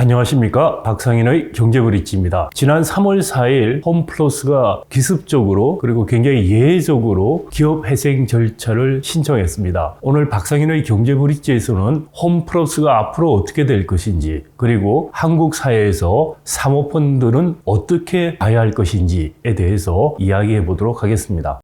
안녕하십니까, 박상인의 경제브릿지입니다. 지난 3월 4일 홈플러스가 기습적으로 그리고 굉장히 예외적으로 기업회생 절차를 신청했습니다. 오늘 박상인의 경제브릿지에서는 홈플러스가 앞으로 어떻게 될 것인지, 그리고 한국 사회에서 사모펀드는 어떻게 봐야 할 것인지에 대해서 이야기해 보도록 하겠습니다.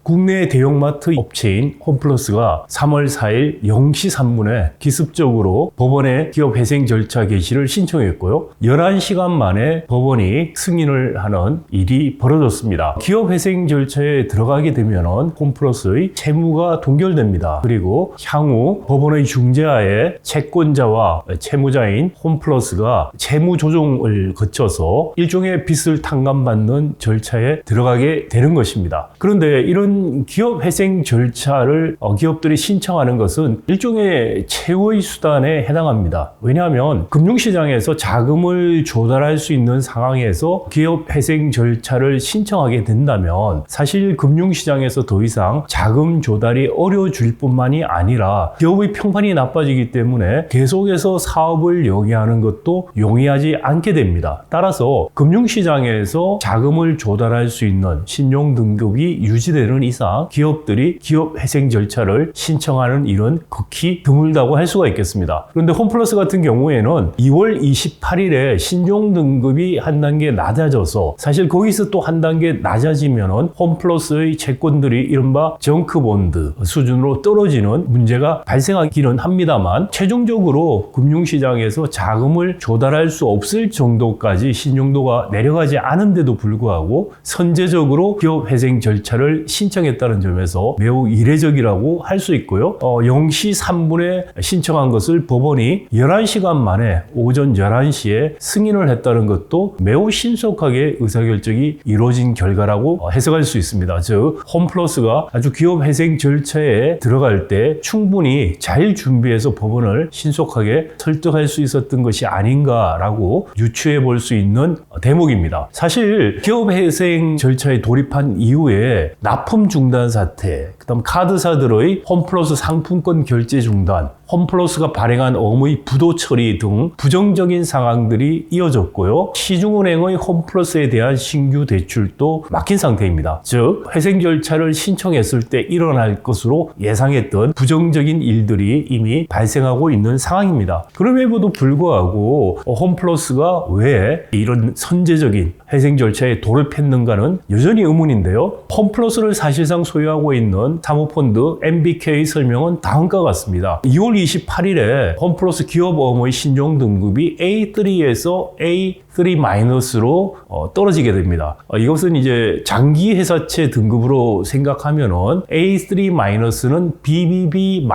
국내 대형마트 업체인 홈플러스가 3월 4일 0시 3분에 기습적으로 법원에 기업회생 절차 개시를 신청했고요. 11시간 만에 법원이 승인을 하는 일이 벌어졌습니다. 기업회생 절차에 들어가게 되면 홈플러스의 채무가 동결됩니다. 그리고 향후 법원의 중재하에 채권자와 채무자인 홈플러스가 채무 조정을 거쳐서 일종의 빚을 탕감받는 절차에 들어가게 되는 것입니다. 그런데 이런 기업회생 절차를 기업들이 신청하는 것은 일종의 최후의 수단에 해당합니다. 왜냐하면 금융시장에서 자금을 조달할 수 있는 상황에서 기업회생 절차를 신청하게 된다면 사실 금융시장에서 더 이상 자금 조달이 어려워질 뿐만이 아니라 기업의 평판이 나빠지기 때문에 계속해서 사업을 영위하는 것도 용이하지 않게 됩니다. 따라서 금융시장에서 자금을 조달할 수 있는 신용등급이 유지되는 이상 기업들이 기업회생 절차를 신청하는 일은 극히 드물다고 할 수가 있겠습니다. 그런데 홈플러스 같은 경우에는 2월 28일에 신용등급이 한 단계 낮아져서 사실 거기서 또 한 단계 낮아지면 홈플러스의 채권들이 이른바 정크본드 수준으로 떨어지는 문제가 발생하기는 합니다만 최종적으로 금융시장에서 자금을 조달할 수 없을 정도까지 신용도가 내려가지 않은데도 불구하고 선제적으로 기업회생 절차를 신청했다는 점에서 매우 이례적이라고 할 수 있고요. 0시 3분에 신청한 것을 법원이 11시간 만에 오전 11시에 승인을 했다는 것도 매우 신속하게 의사결정이 이루어진 결과라고 해석할 수 있습니다. 즉, 홈플러스가 아주 기업회생 절차에 들어갈 때 충분히 잘 준비해서 법원을 신속하게 설득할 수 있었던 것이 아닌가라고 유추해 볼 수 있는 대목입니다. 사실 기업회생 절차에 돌입한 이후에 납품 중단 사태, 그다음 카드사들의 홈플러스 상품권 결제 중단, 홈플러스가 발행한 업의 부도 처리 등 부정적인 상황들이 이어졌고요. 시중은행의 홈플러스에 대한 신규 대출도 막힌 상태입니다. 즉, 회생 절차를 신청했을 때 일어날 것으로 예상했던 부정적인 일들이 이미 발생하고 있는 상황입니다. 그럼에도 불구하고 홈플러스가 왜 이런 선제적인 회생 절차에 돌입했는가는 여전히 의문인데요. 홈플러스를 사실상 소유하고 있는 사모펀드 MBK 설명은 다음과 같습니다. 2월 28일에 홈플러스 기업업의 신용등급이 A3에서 A3-로 떨어지게 됩니다. 이것은 이제 장기 회사채 등급으로 생각하면은 A3-는 BBB-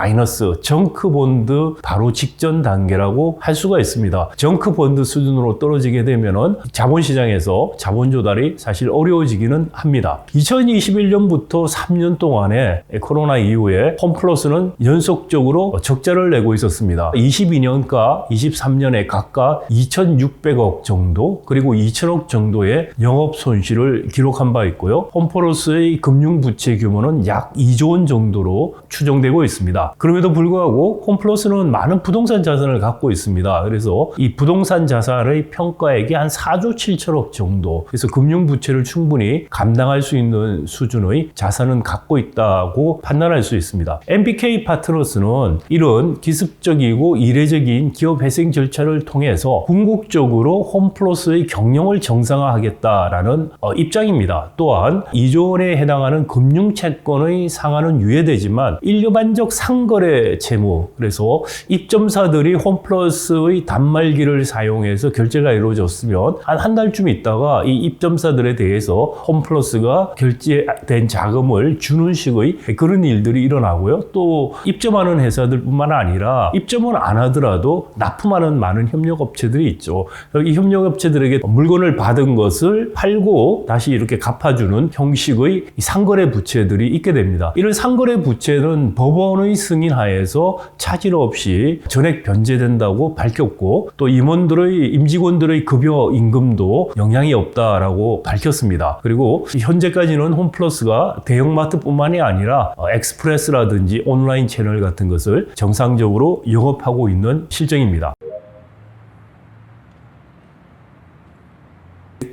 정크본드 바로 직전 단계라고 할 수가 있습니다. 정크본드 수준으로 떨어지게 되면은 자본시장에서 자본 조달이 사실 어려워지기는 합니다. 2021년부터 3년 동안에 코로나 이후에 홈플러스는 연속적으로 적자를 내고 있었습니다. 22년과 23년에 각각 2,600억 정도 그리고 2,000억 정도의 영업 손실을 기록한 바 있고요. 홈플러스의 금융부채 규모는 약 2조 원 정도로 추정되고 있습니다. 그럼에도 불구하고 홈플러스는 많은 부동산 자산을 갖고 있습니다. 그래서 이 부동산 자산의 평가액이 한 4조 7천억 정도, 그래서 금융부채를 충분히 감당할 수 있는 수준의 자산은 갖고 있다고 판단할 수 있습니다. MBK 파트너스는 이런 기습적이고 이례적인 기업회생 절차를 통해서 궁극적으로 홈플러스의 경영을 정상화하겠다라는 입장입니다. 또한 2조 원에 해당하는 금융채권의 상한은 유예되지만 일반적 상거래 채무, 그래서 입점사들이 홈플러스의 단말기를 사용해서 결제가 이루어졌으면 한 달쯤 있다가 이 입점사들에 대해서 홈플러스가 결제된 자금을 주는 식의 그런 일들이 일어나고요. 또 입점하는 회사들뿐만 아니라 입점은 안 하더라도 납품하는 많은 협력업체들이 있죠. 이 협력 협력업체들에게 물건을 받은 것을 팔고 다시 이렇게 갚아주는 형식의 상거래 부채들이 있게 됩니다. 이런 상거래 부채는 법원의 승인하에서 차질 없이 전액 변제된다고 밝혔고, 또 임직원들의 급여 임금도 영향이 없다라고 밝혔습니다. 그리고 현재까지는 홈플러스가 대형마트뿐만이 아니라 엑스프레스라든지 온라인 채널 같은 것을 정상적으로 영업하고 있는 실정입니다.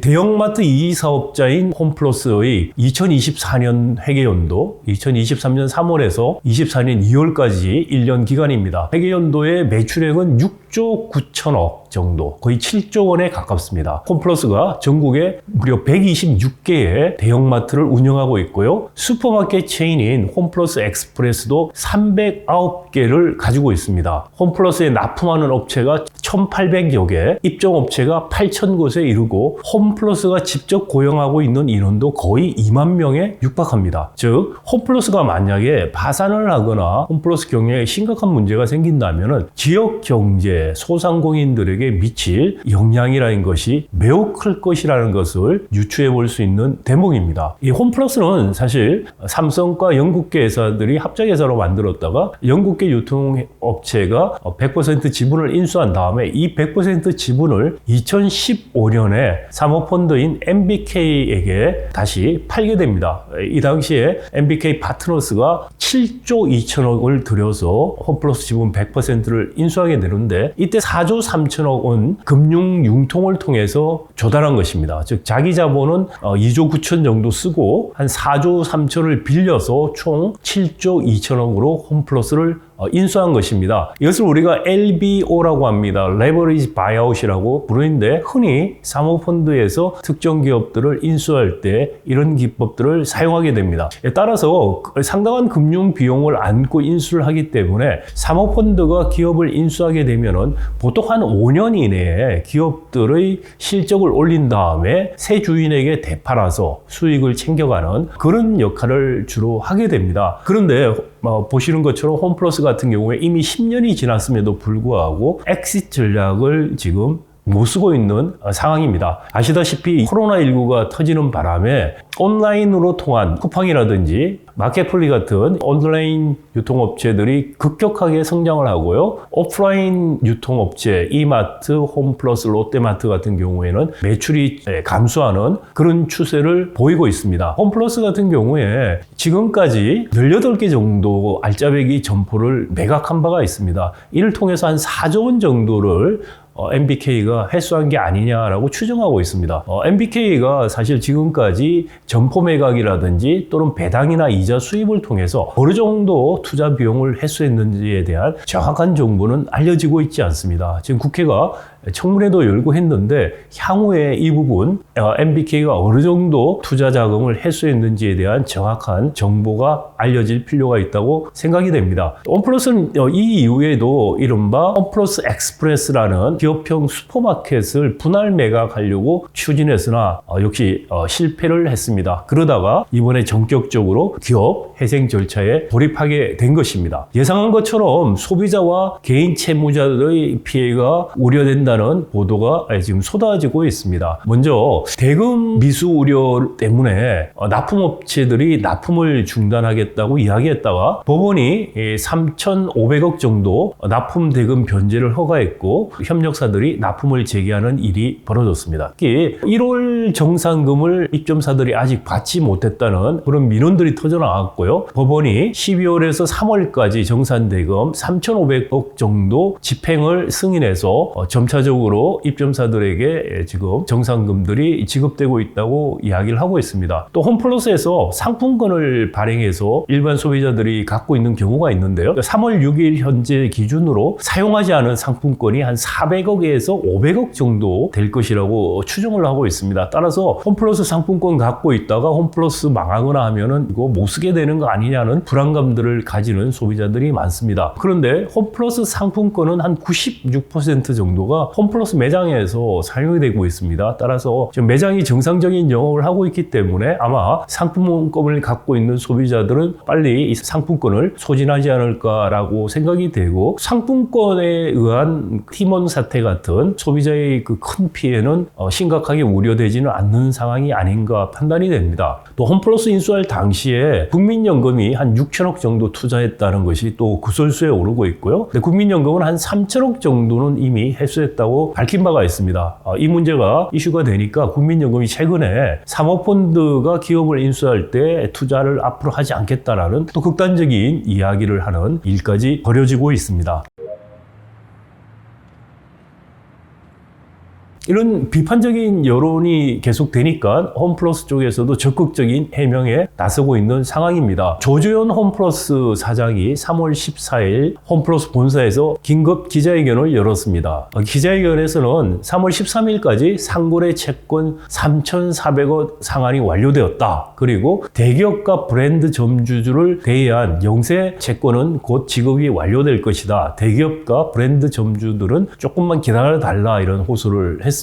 대형마트 2위 사업자인 홈플러스의 2024년 회계연도 2023년 3월에서 24년 2월까지 1년 기간입니다. 회계연도의 매출액은 6조 9천억 정도, 거의 7조 원에 가깝습니다. 홈플러스가 전국에 무려 126개의 대형마트를 운영하고 있고요. 슈퍼마켓 체인인 홈플러스 엑스프레스도 309개를 가지고 있습니다. 홈플러스에 납품하는 업체가 1,800여 개, 입점업체가 8,000곳에 이르고 홈플러스가 직접 고용하고 있는 인원도 거의 2만 명에 육박합니다. 즉, 홈플러스가 만약에 파산을 하거나 홈플러스 경영에 심각한 문제가 생긴다면 지역 경제, 소상공인들에게 미칠 영향이라는 것이 매우 클 것이라는 것을 유추해 볼 수 있는 대목입니다. 이 홈플러스는 사실 삼성과 영국계 회사들이 합작회사로 만들었다가 영국계 유통업체가 100% 지분을 인수한 다음에 이 100% 지분을 2015년에 사모펀드인 MBK에게 다시 팔게 됩니다. 이 당시에 MBK 파트너스가 7조 2천억을 들여서 홈플러스 지분 100%를 인수하게 되는데, 이때 4조 3천억 원 금융 융통을 통해서 조달한 것입니다. 즉 자기 자본은 2조 9천 정도 쓰고 한 4조 3천을 빌려서 총 7조 2천억으로 홈플러스를 인수한 것입니다. 이것을 우리가 LBO라고 합니다. 레버리지 바이아웃이라고 부르는데, 흔히 사모펀드에서 특정 기업들을 인수할 때 이런 기법들을 사용하게 됩니다. 따라서 상당한 금융 비용을 안고 인수를 하기 때문에 사모펀드가 기업을 인수하게 되면은 보통 한 5년 이내에 기업들의 실적을 올린 다음에 새 주인에게 되팔아서 수익을 챙겨가는 그런 역할을 주로 하게 됩니다. 그런데 보시는 것처럼 홈플러스 같은 경우에 이미 10년이 지났음에도 불구하고 엑시트 전략을 지금 못 쓰고 있는 상황입니다. 아시다시피 코로나19가 터지는 바람에 온라인으로 통한 쿠팡이라든지 마켓플리 같은 온라인 유통업체들이 급격하게 성장을 하고요. 오프라인 유통업체 이마트, 홈플러스, 롯데마트 같은 경우에는 매출이 감소하는 그런 추세를 보이고 있습니다. 홈플러스 같은 경우에 지금까지 18개 정도 알짜배기 점포를 매각한 바가 있습니다. 이를 통해서 한 4조 원 정도를 MBK가 회수한 게 아니냐라고 추정하고 있습니다. MBK가 사실 지금까지 점포 매각이라든지 또는 배당이나 이자 수입을 통해서 어느 정도 투자 비용을 회수했는지에 대한 정확한 정보는 알려지고 있지 않습니다. 지금 국회가 청문회도 열고 했는데 향후에 이 부분 MBK가 어느 정도 투자 자금을 회수했는지에 대한 정확한 정보가 알려질 필요가 있다고 생각이 됩니다. 홈플러스는 이 이후에도 이른바 홈플러스 엑스프레스라는 기업형 슈퍼마켓을 분할 매각하려고 추진했으나 역시 실패를 했습니다. 그러다가 이번에 전격적으로 기업 회생 절차에 돌입하게 된 것입니다. 예상한 것처럼 소비자와 개인 채무자들의 피해가 우려된다는 보도가 지금 쏟아지고 있습니다. 먼저 대금 미수 우려 때문에 납품업체들이 납품을 중단하겠다고 이야기했다가 법원이 3,500억 정도 납품 대금 변제를 허가했고 협력사들이 납품을 재개하는 일이 벌어졌습니다. 특히 1월 정산금을 입점사들이 아직 받지 못했다는 그런 민원들이 터져나왔고요. 법원이 12월에서 3월까지 정산대금 3,500억 정도 집행을 승인해서 점차적으로 입점사들에게 지금 정산금들이 지급되고 있다고 이야기를 하고 있습니다. 또 홈플러스에서 상품권을 발행해서 일반 소비자들이 갖고 있는 경우가 있는데요. 3월 6일 현재 기준으로 사용하지 않은 상품권이 한 400억에서 500억 정도 될 것이라고 추정을 하고 있습니다. 따라서 홈플러스 상품권 갖고 있다가 홈플러스 망하거나 하면은 이거 못 쓰게 되는 거 아니냐는 불안감들을 가지는 소비자들이 많습니다. 그런데 홈플러스 상품권은 한 96% 정도가 홈플러스 매장에서 사용이 되고 있습니다. 따라서 지금 매장이 정상적인 영업을 하고 있기 때문에 아마 상품권을 갖고 있는 소비자들은 빨리 이 상품권을 소진하지 않을까라고 생각이 되고, 상품권에 의한 팀원 사태 같은 소비자의 그 큰 피해는 심각하게 우려되지는 않는 상황이 아닌가 판단이 됩니다. 또 홈플러스 인수할 당시에 국민연금이 한 6천억 정도 투자했다는 것이 또 구설수에 오르고 있고요. 근데 국민연금은 한 3천억 정도는 이미 회수했다고 밝힌 바가 있습니다. 이 문제가 이슈가 되니까 국민연금이 최근에 사모펀드가 기업을 인수할 때 투자를 앞으로 하지 않겠다라는 또 극단적인 이야기를 하는 일까지 벌여지고 있습니다. 이런 비판적인 여론이 계속되니까 홈플러스 쪽에서도 적극적인 해명에 나서고 있는 상황입니다. 조주현 홈플러스 사장이 3월 14일 홈플러스 본사에서 긴급 기자회견을 열었습니다. 기자회견에서는 3월 13일까지 상거래 채권 3,400억 상환이 완료되었다. 그리고 대기업과 브랜드 점주주를 대의한 영세 채권은 곧 지급이 완료될 것이다. 대기업과 브랜드 점주들은 조금만 기다려달라, 이런 호소를 했습니다.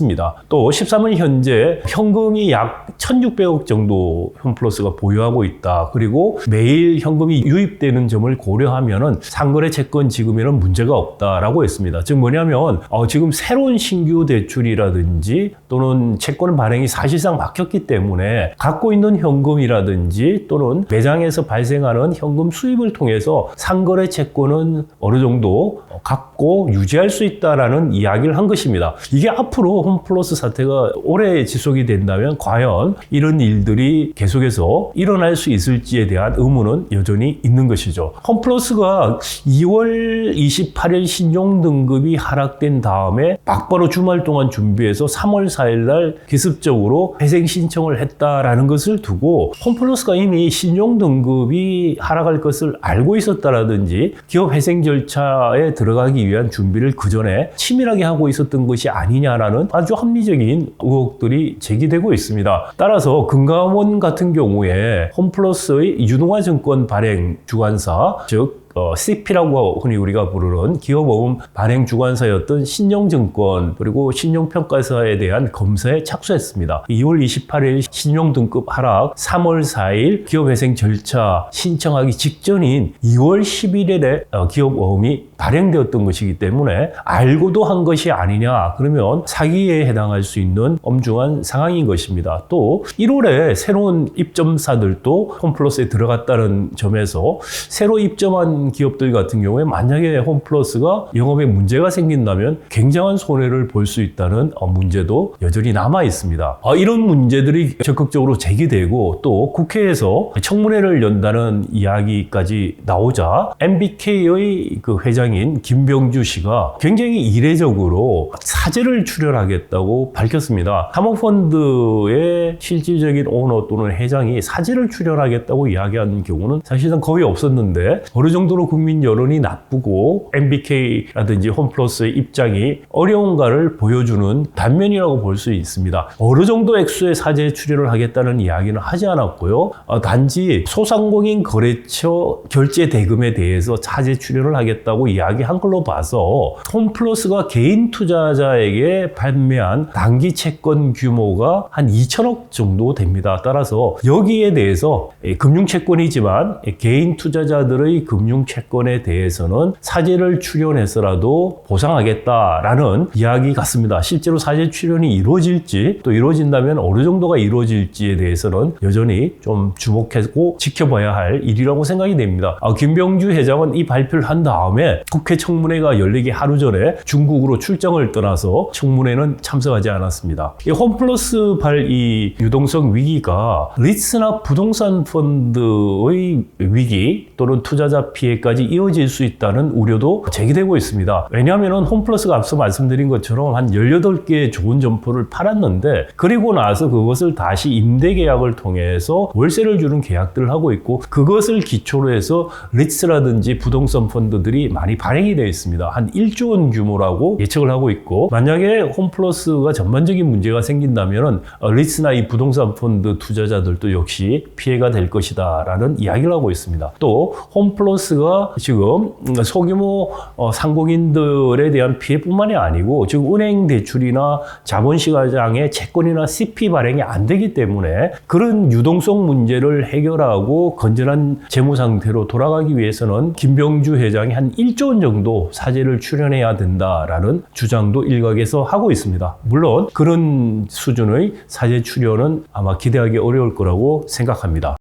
또 13일 현재 현금이 약 1,600억 정도 홈플러스가 보유하고 있다. 그리고 매일 현금이 유입되는 점을 고려하면은 상거래 채권 지급에는 문제가 없다라고 했습니다. 즉 뭐냐면 지금 새로운 신규 대출이라든지 또는 채권 발행이 사실상 막혔기 때문에 갖고 있는 현금이라든지 또는 매장에서 발생하는 현금 수입을 통해서 상거래 채권은 어느 정도 갖고 유지할 수 있다라는 이야기를 한 것입니다. 이게 앞으로 홈플러스 사태가 오래 지속이 된다면 과연 이런 일들이 계속해서 일어날 수 있을지에 대한 의문은 여전히 있는 것이죠. 홈플러스가 2월 28일 신용 등급이 하락된 다음에 막바로 주말 동안 준비해서 3월 4일 날 기습적으로 회생 신청을 했다라는 것을 두고 홈플러스가 이미 신용 등급이 하락할 것을 알고 있었다라든지 기업 회생 절차에 들어가기 위한 준비를 그 전에 치밀하게 하고 있었던 것이 아니냐라는 아주 합리적인 의혹들이 제기되고 있습니다. 따라서 금감원 같은 경우에 홈플러스의 유동화증권 발행 주관사, 즉 CP라고 흔히 우리가 부르는 기업보험 발행 주관사였던 신영증권 그리고 신용평가사에 대한 검사에 착수했습니다. 2월 28일 신용등급 하락, 3월 4일 기업회생 절차 신청하기 직전인 2월 11일에 기업보험이 발행되었던 것이기 때문에 알고도 한 것이 아니냐, 그러면 사기에 해당할 수 있는 엄중한 상황인 것입니다. 또 1월에 새로운 입점사들도 홈플러스에 들어갔다는 점에서 새로 입점한 기업들 같은 경우에 만약에 홈플러스가 영업에 문제가 생긴다면 굉장한 손해를 볼 수 있다는 문제도 여전히 남아 있습니다. 이런 문제들이 적극적으로 제기되고 또 국회에서 청문회를 연다는 이야기까지 나오자 MBK의 그 회장인 김병주 씨가 굉장히 이례적으로 사죄를 출연하겠다고 밝혔습니다. 사모펀드의 실질적인 오너 또는 회장이 사죄를 출연하겠다고 이야기하는 경우는 사실상 거의 없었는데, 어느 정도로 국민 여론이 나쁘고 MBK라든지 홈플러스의 입장이 어려운가를 보여주는 단면이라고 볼 수 있습니다. 어느 정도 액수의 사죄 출연을 하겠다는 이야기는 하지 않았고요. 단지 소상공인 거래처 결제 대금에 대해서 사죄 출연을 하겠다고 이야기한 걸로 봐서 홈플러스가 개인 투자자에게 판매한 단기 채권 규모가 한 2천억 정도 됩니다. 따라서 여기에 대해서 금융채권이지만 개인 투자자들의 금융채권에 대해서는 사죄를 출연해서라도 보상하겠다라는 이야기 같습니다. 실제로 사죄 출연이 이루어질지, 또 이루어진다면 어느 정도가 이루어질지에 대해서는 여전히 좀 주목하고 지켜봐야 할 일이라고 생각이 됩니다. 김병주 회장은 이 발표를 한 다음에 국회 청문회가 열리기 하루 전에 중국으로 출장을 떠나서 청문회는 참석하지 않았습니다. 이 홈플러스발 이 유동성 위기가 리츠나 부동산 펀드의 위기 또는 투자자 피해까지 이어질 수 있다는 우려도 제기되고 있습니다. 왜냐하면 홈플러스가 앞서 말씀드린 것처럼 한 18개의 좋은 점포를 팔았는데, 그리고 나서 그것을 다시 임대 계약을 통해서 월세를 주는 계약들을 하고 있고, 그것을 기초로 해서 리츠라든지 부동산 펀드들이 많이 발행이 되어 있습니다. 한 1조 원 규모라고 예측을 하고 있고, 만약에 홈플러스가 전반적인 문제가 생긴다면 리츠나 이 부동산 펀드 투자자들도 역시 피해가 될 것이다 라는 이야기를 하고 있습니다. 또 홈플러스가 메리츠가 지금 소규모 상공인들에 대한 피해뿐만이 아니고 지금 은행 대출이나 자본시장의 채권이나 CP 발행이 안 되기 때문에 그런 유동성 문제를 해결하고 건전한 재무 상태로 돌아가기 위해서는 김병주 회장이 한 1조 원 정도 사재를 출연해야 된다라는 주장도 일각에서 하고 있습니다. 물론 그런 수준의 사재 출연은 아마 기대하기 어려울 거라고 생각합니다.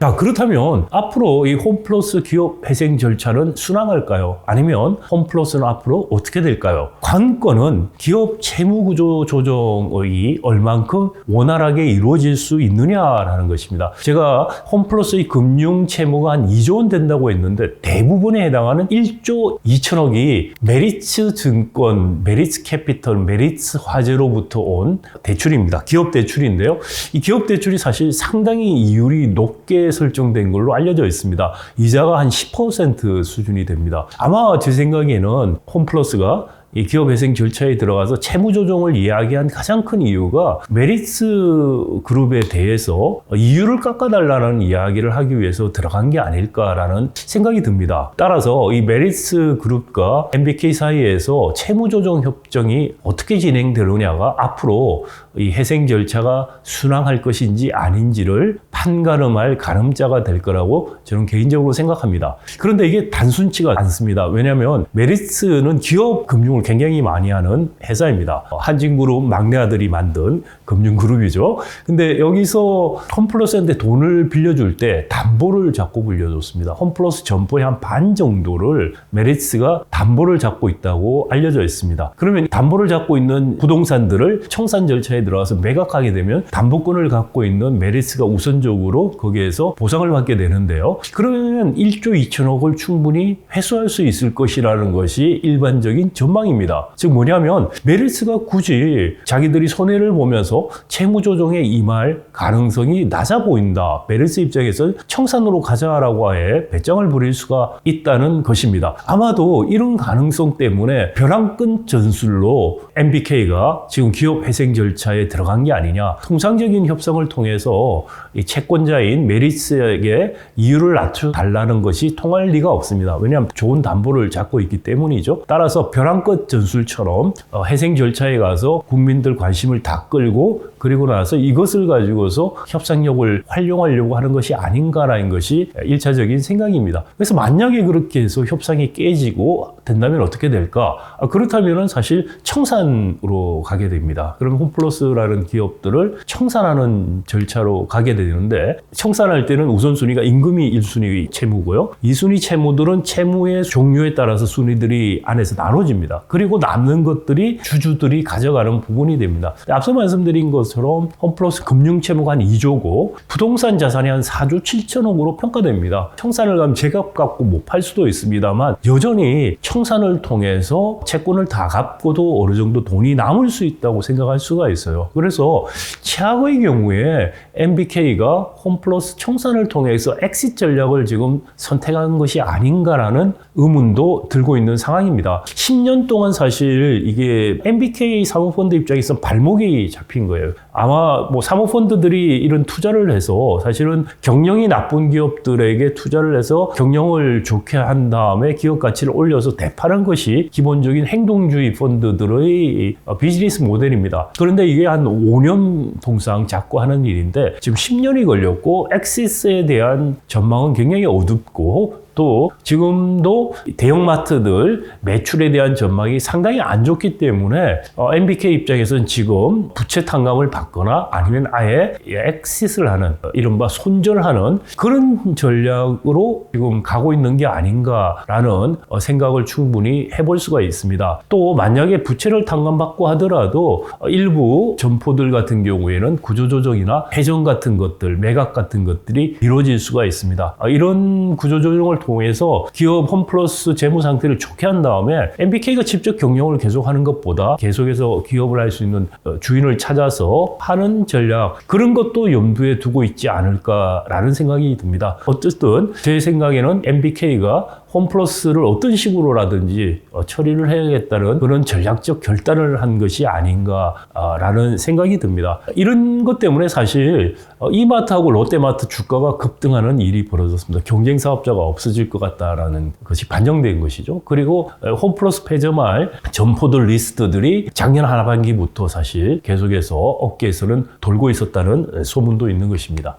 자, 그렇다면 앞으로 이 홈플러스 기업 회생 절차는 순항할까요? 아니면 홈플러스는 앞으로 어떻게 될까요? 관건은 기업 채무구조 조정이 얼만큼 원활하게 이루어질 수 있느냐라는 것입니다. 제가 홈플러스의 금융 채무가 한 2조 원 된다고 했는데 대부분에 해당하는 1조 2천억이 메리츠 증권, 메리츠 캐피털, 메리츠 화재로부터 온 대출입니다. 기업 대출인데요. 이 기업 대출이 사실 상당히 이율이 높게 설정된 걸로 알려져 있습니다. 이자가 한 10% 수준이 됩니다. 아마 제 생각에는 홈플러스가 이 기업회생 절차에 들어가서 채무조정을 이야기한 가장 큰 이유가 메리츠 그룹에 대해서 이율을 깎아달라는 이야기를 하기 위해서 들어간 게 아닐까라는 생각이 듭니다. 따라서 이 메리츠 그룹과 MBK 사이에서 채무조정 협정이 어떻게 진행되느냐가 앞으로 이 회생 절차가 순항할 것인지 아닌지를 판가름할 가름자가 될 거라고 저는 개인적으로 생각합니다. 그런데 이게 단순치가 않습니다. 왜냐하면 메리츠는 기업 금융을 굉장히 많이 하는 회사입니다. 한진그룹 막내 아들이 만든 금융그룹이죠. 근데 여기서 홈플러스한테 돈을 빌려줄 때 담보를 잡고 빌려줬습니다. 홈플러스 점포의 한 반 정도를 메리츠가 담보를 잡고 있다고 알려져 있습니다. 그러면 담보를 잡고 있는 부동산들을 청산 절차에 들어가서 매각하게 되면 담보권을 갖고 있는 메리츠가 우선적으로 거기에서 보상을 받게 되는데요. 그러면 1조 2천억을 충분히 회수할 수 있을 것이라는 것이 일반적인 전망입니다. 즉 뭐냐면 메리츠가 굳이 자기들이 손해를 보면서 채무조정에 임할 가능성이 낮아 보인다. 메리츠 입장에서 청산으로 가자라고 하에 배짱을 부릴 수가 있다는 것입니다. 아마도 이런 가능성 때문에 벼랑 끝 전술로 MBK가 지금 기업 회생 절차에 들어간 게 아니냐. 통상적인 협상을 통해서 이 채권자인 메리츠에게 이율을 낮춰달라는 것이 통할 리가 없습니다. 왜냐하면 좋은 담보를 잡고 있기 때문이죠. 따라서 벼랑 끝 전술처럼 회생 절차에 가서 국민들 관심을 다 끌고 그리고 나서 이것을 가지고서 협상력을 활용하려고 하는 것이 아닌가라는 것이 1차적인 생각입니다. 그래서 만약에 그렇게 해서 협상이 깨지고 된다면 어떻게 될까? 그렇다면 사실 청산으로 가게 됩니다. 그럼 홈플러스라는 기업들을 청산하는 절차로 가게 되는데 청산할 때는 우선순위가 임금이 1순위 채무고요. 2순위 채무들은 채무의 종류에 따라서 순위들이 안에서 나눠집니다. 그리고 남는 것들이 주주들이 가져가는 부분이 됩니다. 앞서 말씀드린 것처럼 홈플러스 금융채무가 한 2조고 부동산 자산이 한 4조 7천억으로 평가됩니다. 청산을 가면 제값 갖고 못 팔 수도 있습니다만 여전히 청산을 통해서 채권을 다 갚고도 어느 정도 돈이 남을 수 있다고 생각할 수가 있어요. 그래서 최악의 경우에 MBK가 홈플러스 청산을 통해서 엑시트 전략을 지금 선택한 것이 아닌가라는 의문도 들고 있는 상황입니다. 10년 동안 사실 이게 MBK 사모펀드 입장에서 발목이 잡힌 거예요. 아마 뭐 사모펀드들이 이런 투자를 해서 사실은 경영이 나쁜 기업들에게 투자를 해서 경영을 좋게 한 다음에 기업 가치를 올려서 되파는 것이 기본적인 행동주의 펀드들의 비즈니스 모델입니다. 그런데 이게 한 5년 통상 자꾸 하는 일인데 지금 10년이 걸렸고 엑시스에 대한 전망은 굉장히 어둡고 또 지금도 대형마트들 매출에 대한 전망이 상당히 안 좋기 때문에 MBK 입장에서는 지금 부채 탕감을 받거나 아니면 아예 엑시스를 하는 이른바 손절하는 그런 전략으로 지금 가고 있는 게 아닌가라는 생각을 충분히 해볼 수가 있습니다. 또 만약에 부채를 탕감받고 하더라도 일부 점포들 같은 경우에는 구조조정이나 회전 같은 것들, 매각 같은 것들이 이루어질 수가 있습니다. 이런 구조조정을 통해서 기업 홈플러스 재무 상태를 좋게 한 다음에 MBK가 직접 경영을 계속하는 것보다 계속해서 기업을 할 수 있는 주인을 찾아서 하는 전략 그런 것도 염두에 두고 있지 않을까라는 생각이 듭니다. 어쨌든 제 생각에는 MBK가 홈플러스를 어떤 식으로라든지 처리를 해야겠다는 그런 전략적 결단을 한 것이 아닌가라는 생각이 듭니다. 이런 것 때문에 사실 이마트하고 롯데마트 주가가 급등하는 일이 벌어졌습니다. 경쟁 사업자가 없어질 것 같다라는 것이 반영된 것이죠. 그리고 홈플러스 폐점할 점포들 리스트들이 작년 하반기부터 사실 계속해서 업계에서는 돌고 있었다는 소문도 있는 것입니다.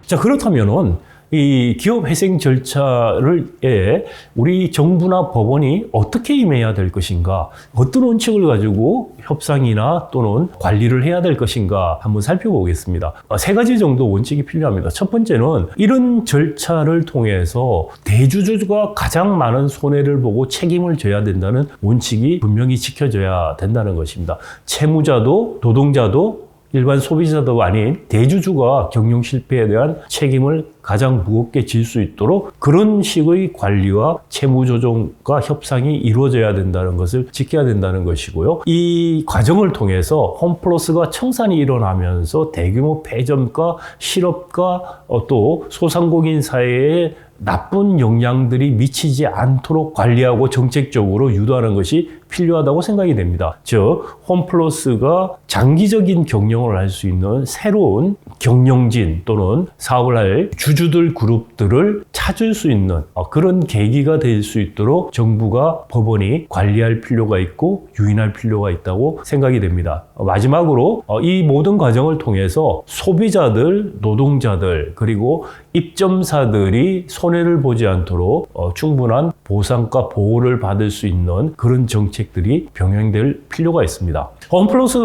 자, 그렇다면은 이 기업 회생 절차에 우리 정부나 법원이 어떻게 임해야 될 것인가, 어떤 원칙을 가지고 협상이나 또는 관리를 해야 될 것인가 한번 살펴보겠습니다. 세 가지 정도 원칙이 필요합니다. 첫 번째는 이런 절차를 통해서 대주주가 가장 많은 손해를 보고 책임을 져야 된다는 원칙이 분명히 지켜져야 된다는 것입니다. 채무자도 노동자도 일반 소비자도 아닌 대주주가 경영 실패에 대한 책임을 가장 무겁게 질 수 있도록 그런 식의 관리와 채무 조정과 협상이 이루어져야 된다는 것을 지켜야 된다는 것이고요. 이 과정을 통해서 홈플러스가 청산이 일어나면서 대규모 폐점과 실업과 또 소상공인 사회에 나쁜 영향들이 미치지 않도록 관리하고 정책적으로 유도하는 것이 필요하다고 생각이 됩니다. 즉, 홈플러스가 장기적인 경영을 할 수 있는 새로운 경영진 또는 사업을 할 주주들 그룹들을 찾을 수 있는 그런 계기가 될 수 있도록 정부가 법원이 관리할 필요가 있고 유인할 필요가 있다고 생각이 됩니다. 마지막으로 이 모든 과정을 통해서 소비자들, 노동자들 그리고 입점사들이 손해를 보지 않도록 충분한 보상과 보호를 받을 수 있는 그런 정책들이 병행될 필요가 있습니다. 홈플러스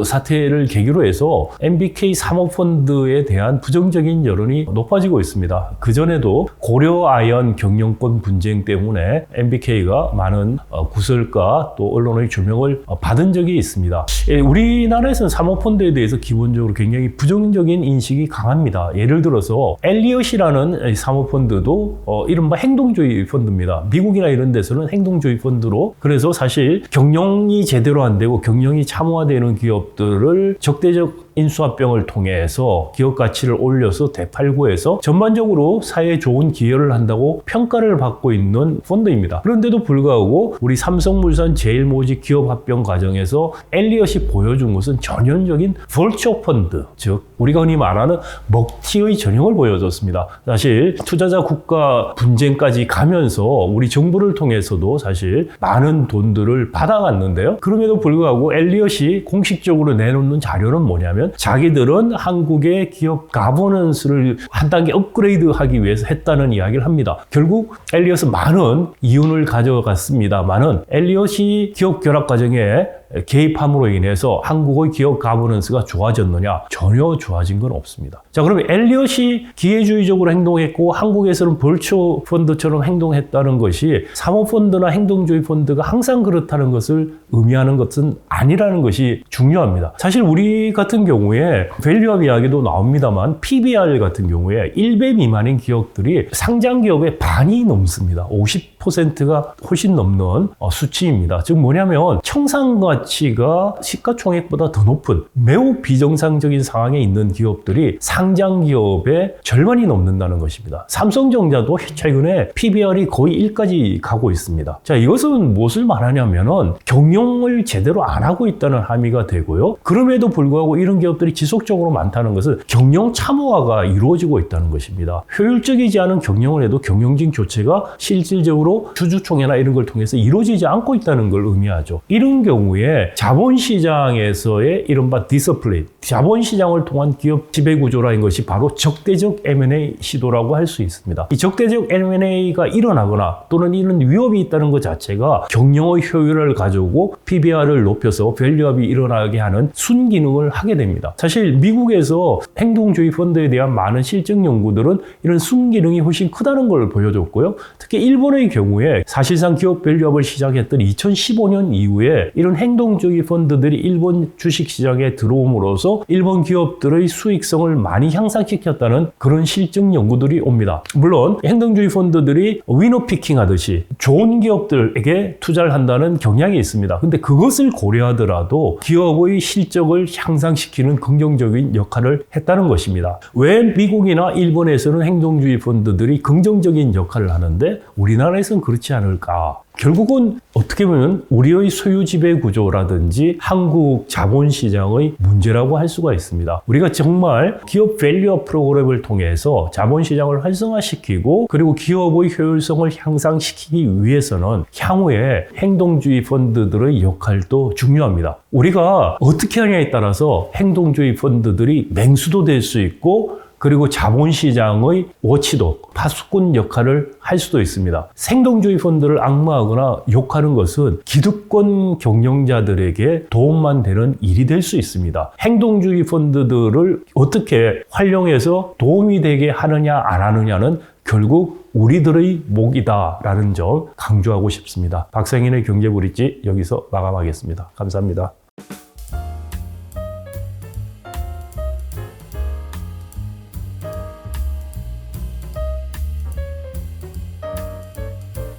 사태를 계기로 해서 MBK 사모펀드에 대한 부정적인 여론이 높아지고 있습니다. 그전에도 고려아연 경영권 분쟁 때문에 MBK가 많은 구설과 또 언론의 조명을 받은 적이 있습니다. 우리나라에서는 사모펀드에 대해서 기본적으로 굉장히 부정적인 인식이 강합니다. 예를 들어서 엘리엇이라는 사모펀드도 이른바 행동주의 펀드입니다. 미국이나 이런 데서는 행동주의 펀드로, 그래서 사실 경영이 제대로 안 되고 경영이 참호화되는 기업들을 적대적 인수합병을 통해서 기업 가치를 올려서 되팔고해서 전반적으로 사회에 좋은 기여를 한다고 평가를 받고 있는 펀드입니다. 그런데도 불구하고 우리 삼성물산 제일모직 기업 합병 과정에서 엘리엇이 보여준 것은 전형적인 벌처 펀드, 즉 우리가 흔히 말하는 먹튀의 전형을 보여줬습니다. 사실 투자자 국가 분쟁까지 가면서 우리 정부를 통해서도 사실 많은 돈들을 받아갔는데요. 그럼에도 불구하고 엘리엇이 공식적으로 내놓는 자료는 뭐냐면 자기들은 한국의 기업 가버넌스를 한 단계 업그레이드하기 위해서 했다는 이야기를 합니다. 결국 엘리엇은 많은 이윤을 가져갔습니다만은 엘리엇이 기업 결합 과정에 개입함으로 인해서 한국의 기업 가버넌스가 좋아졌느냐? 전혀 좋아진 건 없습니다. 자, 그러면 엘리엇이 기회주의적으로 행동했고 한국에서는 벌초 펀드처럼 행동했다는 것이 사모펀드나 행동주의 펀드가 항상 그렇다는 것을 의미하는 것은 아니라는 것이 중요합니다. 사실 우리 같은 경우에 밸류업 이야기도 나옵니다만 PBR 같은 경우에 1배 미만인 기업들이 상장 기업의 반이 넘습니다. 50%가 훨씬 넘는 수치입니다. 즉 뭐냐면 청산과 가치가 시가총액보다 더 높은 매우 비정상적인 상황에 있는 기업들이 상장 기업의 절반이 넘는다는 것입니다. 삼성전자도 최근에 PBR이 거의 1까지 가고 있습니다. 자, 이것은 무엇을 말하냐면은 경영을 제대로 안 하고 있다는 함의가 되고요. 그럼에도 불구하고 이런 기업들이 지속적으로 많다는 것은 경영 참호화가 이루어지고 있다는 것입니다. 효율적이지 않은 경영을 해도 경영진 교체가 실질적으로 주주총회나 이런 걸 통해서 이루어지지 않고 있다는 걸 의미하죠. 이런 경우에 자본시장에서의 이른바 디서플레인, 자본시장을 통한 기업 지배구조라는 것이 바로 적대적 M&A 시도라고 할 수 있습니다. 이 적대적 M&A가 일어나거나 또는 이런 위협이 있다는 것 자체가 경영의 효율을 가져오고 PBR을 높여서 밸류업이 일어나게 하는 순기능을 하게 됩니다. 사실 미국에서 행동주의 펀드에 대한 많은 실증 연구들은 이런 순기능이 훨씬 크다는 걸 보여줬고요. 특히 일본의 경우에 사실상 기업 밸류업을 시작했던 2015년 이후에 이런 행동 행동주의 펀드들이 일본 주식시장에 들어옴으로써 일본 기업들의 수익성을 많이 향상시켰다는 그런 실증 연구들이 옵니다. 물론 행동주의 펀드들이 위너피킹 하듯이 좋은 기업들에게 투자를 한다는 경향이 있습니다. 근데 그것을 고려하더라도 기업의 실적을 향상시키는 긍정적인 역할을 했다는 것입니다. 왜 미국이나 일본에서는 행동주의 펀드들이 긍정적인 역할을 하는데 우리나라에서는 그렇지 않을까? 결국은 어떻게 보면 우리의 소유 지배 구조라든지 한국 자본시장의 문제라고 할 수가 있습니다. 우리가 정말 기업 밸류업 프로그램을 통해서 자본시장을 활성화시키고 그리고 기업의 효율성을 향상시키기 위해서는 향후에 행동주의 펀드들의 역할도 중요합니다. 우리가 어떻게 하냐에 따라서 행동주의 펀드들이 맹수도 될 수 있고 그리고 자본시장의 워치독, 파수꾼 역할을 할 수도 있습니다. 행동주의 펀드를 악마하거나 욕하는 것은 기득권 경영자들에게 도움만 되는 일이 될 수 있습니다. 행동주의 펀드들을 어떻게 활용해서 도움이 되게 하느냐 안 하느냐는 결국 우리들의 몫이다라는 점 강조하고 싶습니다. 박상인의 경제브릿지 여기서 마감하겠습니다. 감사합니다.